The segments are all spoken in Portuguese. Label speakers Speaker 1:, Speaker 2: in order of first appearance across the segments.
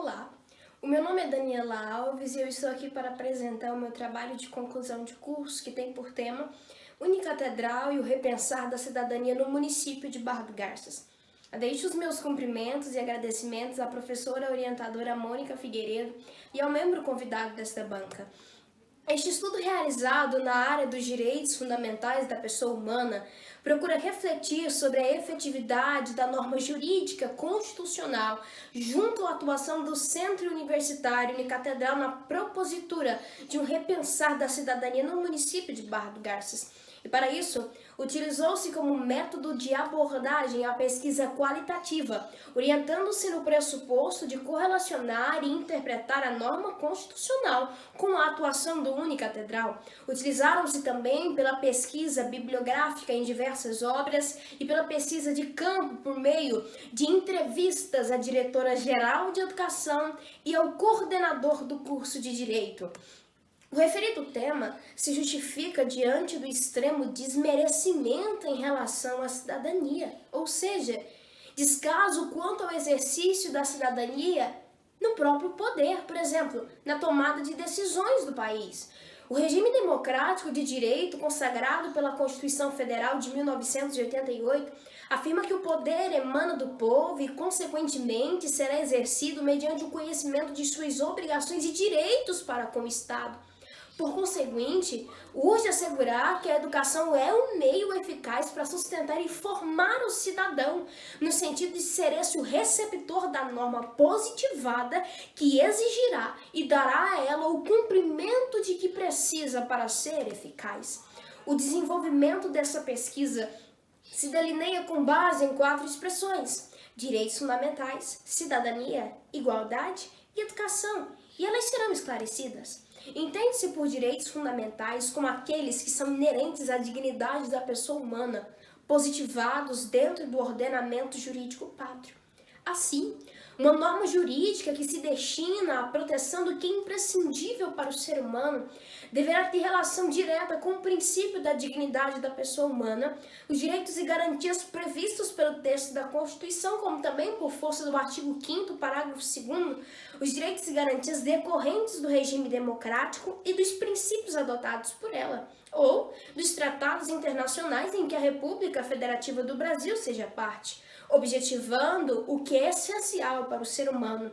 Speaker 1: Olá, o meu nome é Daniela Alves e eu estou aqui para apresentar o meu trabalho de conclusão de curso que tem por tema Unicatedral e o repensar da cidadania no município de Barra do Garças. Deixo os meus cumprimentos e agradecimentos à professora orientadora Mônica Figueiredo e ao membro convidado desta banca. Este estudo realizado na área dos direitos fundamentais da pessoa humana procura refletir sobre a efetividade da norma jurídica constitucional junto à atuação do Centro Universitário Unicatedral na propositura de um repensar da cidadania no município de Barra do Garças. E para isso, utilizou-se como método de abordagem a pesquisa qualitativa, orientando-se no pressuposto de correlacionar e interpretar a norma constitucional com a atuação do Unicatedral. Utilizaram-se também pela pesquisa bibliográfica em diversas obras e pela pesquisa de campo por meio de entrevistas à diretora-geral de Educação e ao coordenador do curso de Direito. O referido tema se justifica diante do extremo desmerecimento em relação à cidadania, ou seja, descaso quanto ao exercício da cidadania no próprio poder, por exemplo, na tomada de decisões do país. O regime democrático de direito consagrado pela Constituição Federal de 1988 afirma que o poder emana do povo e, consequentemente, será exercido mediante o conhecimento de suas obrigações e direitos para com o Estado. Por conseguinte, urge assegurar que a educação é um meio eficaz para sustentar e formar o cidadão, no sentido de ser esse o receptor da norma positivada que exigirá e dará a ela o cumprimento de que precisa para ser eficaz. O desenvolvimento dessa pesquisa se delineia com base em 4 expressões: direitos fundamentais, cidadania, igualdade e educação, e elas serão esclarecidas. Entende-se por direitos fundamentais como aqueles que são inerentes à dignidade da pessoa humana, positivados dentro do ordenamento jurídico pátrio. Assim, uma norma jurídica que se destina à proteção do que é imprescindível para o ser humano deverá ter relação direta com o princípio da dignidade da pessoa humana, os direitos e garantias previstos pelo texto da Constituição, como também por força do artigo 5º, parágrafo 2º, os direitos e garantias decorrentes do regime democrático e dos princípios adotados por ela, ou dos tratados internacionais em que a República Federativa do Brasil seja parte, objetivando o que é essencial para o ser humano,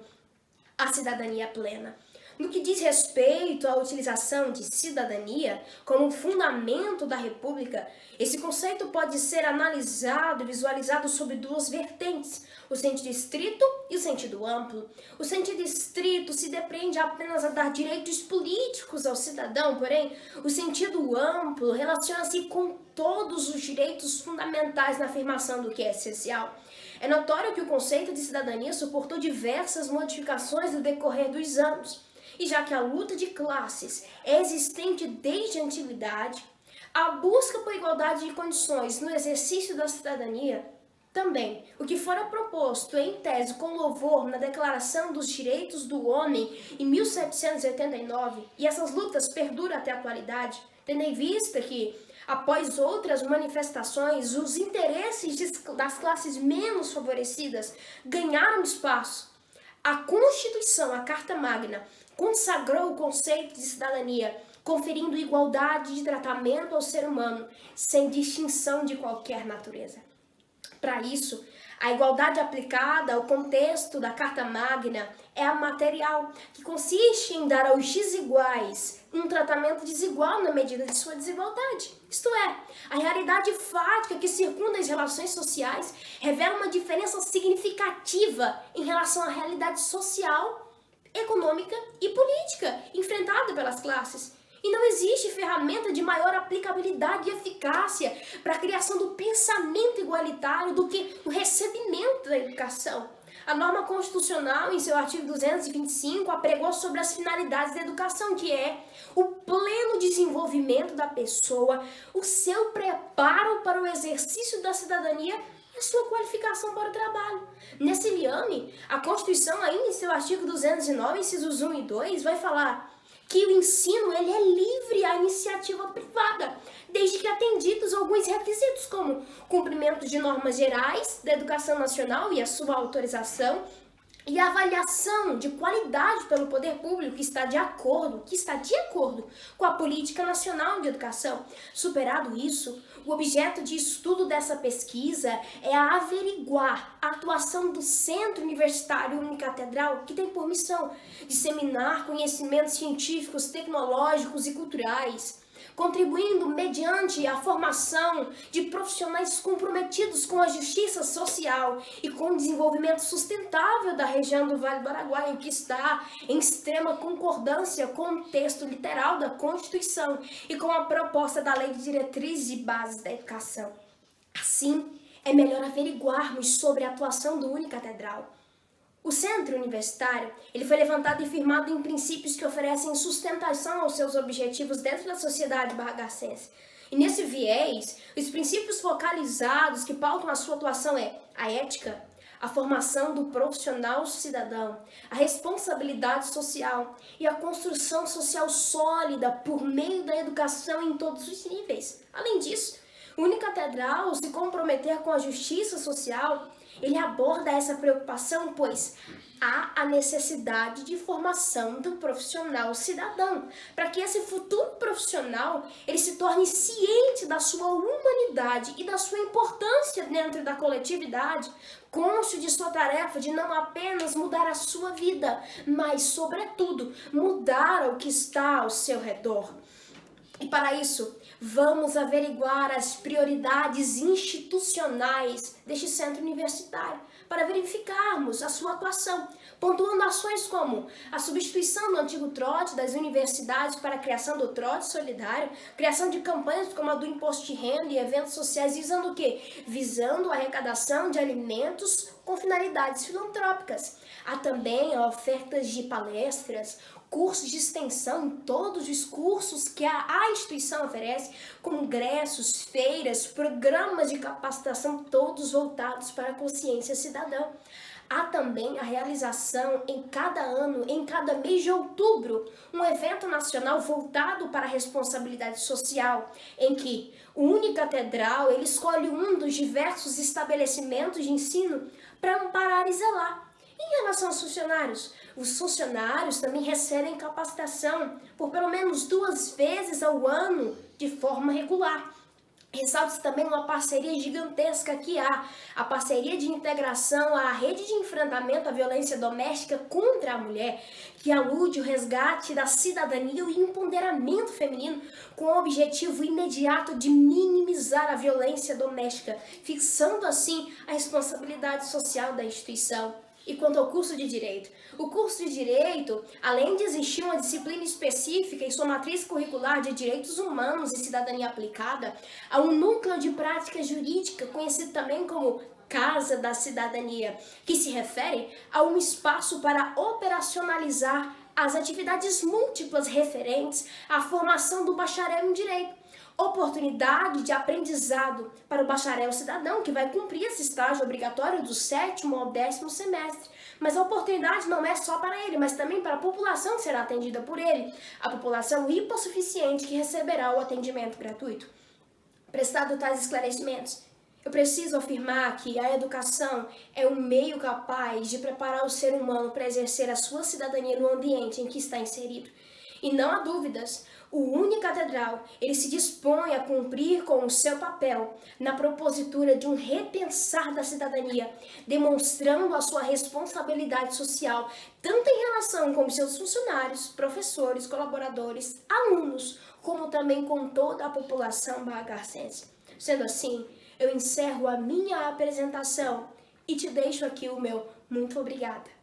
Speaker 1: a cidadania plena. No que diz respeito à utilização de cidadania como fundamento da República, esse conceito pode ser analisado e visualizado sob 2 vertentes, o sentido estrito e o sentido amplo. O sentido estrito se depreende apenas a dar direitos políticos ao cidadão, porém, o sentido amplo relaciona-se com todos os direitos fundamentais na afirmação do que é essencial. É notório que o conceito de cidadania suportou diversas modificações no decorrer dos anos. E já que a luta de classes é existente desde a antiguidade, a busca por igualdade de condições no exercício da cidadania, também o que fora proposto em tese com louvor na Declaração dos Direitos do Homem em 1789, e essas lutas perduram até a atualidade, tendo em vista que, após outras manifestações, os interesses das classes menos favorecidas ganharam espaço. A Constituição, a Carta Magna, consagrou o conceito de cidadania, conferindo igualdade de tratamento ao ser humano, sem distinção de qualquer natureza. Para isso, a igualdade aplicada ao contexto da Carta Magna é a material, que consiste em dar aos desiguais um tratamento desigual na medida de sua desigualdade. Isto é, a realidade fática que circunda as relações sociais revela uma diferença significativa em relação à realidade social, econômica e política enfrentada pelas classes. E não existe ferramenta de maior aplicabilidade e eficácia para a criação do pensamento igualitário do que o recebimento da educação. A norma constitucional, em seu artigo 225, apregou sobre as finalidades da educação, que é o pleno desenvolvimento da pessoa, o seu preparo para o exercício da cidadania e a sua qualificação para o trabalho. Nesse liame, a Constituição, ainda em seu artigo 209, incisos 1 e 2, vai falar que o ensino ele é livre à iniciativa privada, desde que atendidos alguns requisitos, como cumprimento de normas gerais da educação nacional e a sua autorização, E a avaliação de qualidade pelo poder público que está de acordo com a Política Nacional de Educação. Superado isso, o objeto de estudo dessa pesquisa é averiguar a atuação do Centro Universitário Unicatedral, que tem por missão disseminar conhecimentos científicos, tecnológicos e culturais, contribuindo mediante a formação de profissionais comprometidos com a justiça social e com o desenvolvimento sustentável da região do Vale do Araguaia, que está em extrema concordância com o texto literal da Constituição e com a proposta da Lei de Diretrizes e Bases da Educação. Assim, é melhor averiguarmos sobre a atuação do Unicatedral. O centro universitário ele foi levantado e firmado em princípios que oferecem sustentação aos seus objetivos dentro da sociedade barragascense. E nesse viés, os princípios focalizados que pautam a sua atuação é a ética, a formação do profissional cidadão, a responsabilidade social e a construção social sólida por meio da educação em todos os níveis. Além disso, o Unicatedral se comprometer com a justiça social, ele aborda essa preocupação, pois há a necessidade de formação do profissional cidadão, para que esse futuro profissional ele se torne ciente da sua humanidade e da sua importância dentro da coletividade, consciente de sua tarefa de não apenas mudar a sua vida, mas, sobretudo, mudar o que está ao seu redor. E para isso, vamos averiguar as prioridades institucionais deste centro universitário para verificarmos a sua atuação, pontuando ações como a substituição do antigo trote das universidades para a criação do trote solidário, criação de campanhas como a do imposto de renda e eventos sociais visando o quê? Visando a arrecadação de alimentos com finalidades filantrópicas. Há também ofertas de palestras, cursos de extensão em todos os cursos que a instituição oferece, congressos, feiras, programas de capacitação, todos voltados para a consciência cidadã. Há também a realização em cada ano, em cada mês de outubro, um evento nacional voltado para a responsabilidade social, em que o Unicatedral ele escolhe um dos diversos estabelecimentos de ensino para amparar e zelar. Em relação aos funcionários, os funcionários também recebem capacitação por pelo menos 2 vezes ao ano de forma regular. Ressalta-se também uma parceria gigantesca que há, a parceria de integração à rede de enfrentamento à violência doméstica contra a mulher, que alude o resgate da cidadania e o empoderamento feminino com o objetivo imediato de minimizar a violência doméstica, fixando assim a responsabilidade social da instituição. E quanto ao curso de Direito? O curso de Direito, além de existir uma disciplina específica em sua matriz curricular de Direitos Humanos e Cidadania Aplicada, há um núcleo de prática jurídica, conhecido também como Casa da Cidadania, que se refere a um espaço para operacionalizar as atividades múltiplas referentes à formação do bacharel em Direito. Oportunidade de aprendizado para o bacharel cidadão, que vai cumprir esse estágio obrigatório do 7º ao 10º semestre. Mas a oportunidade não é só para ele, mas também para a população que será atendida por ele, a população hipossuficiente que receberá o atendimento gratuito. Prestado tais esclarecimentos, eu preciso afirmar que a educação é um meio capaz de preparar o ser humano para exercer a sua cidadania no ambiente em que está inserido. E não há dúvidas, o Unicatedral ele se dispõe a cumprir com o seu papel na propositura de um repensar da cidadania, demonstrando a sua responsabilidade social, tanto em relação com seus funcionários, professores, colaboradores, alunos, como também com toda a população barragascense. Sendo assim, eu encerro a minha apresentação e te deixo aqui o meu muito obrigada.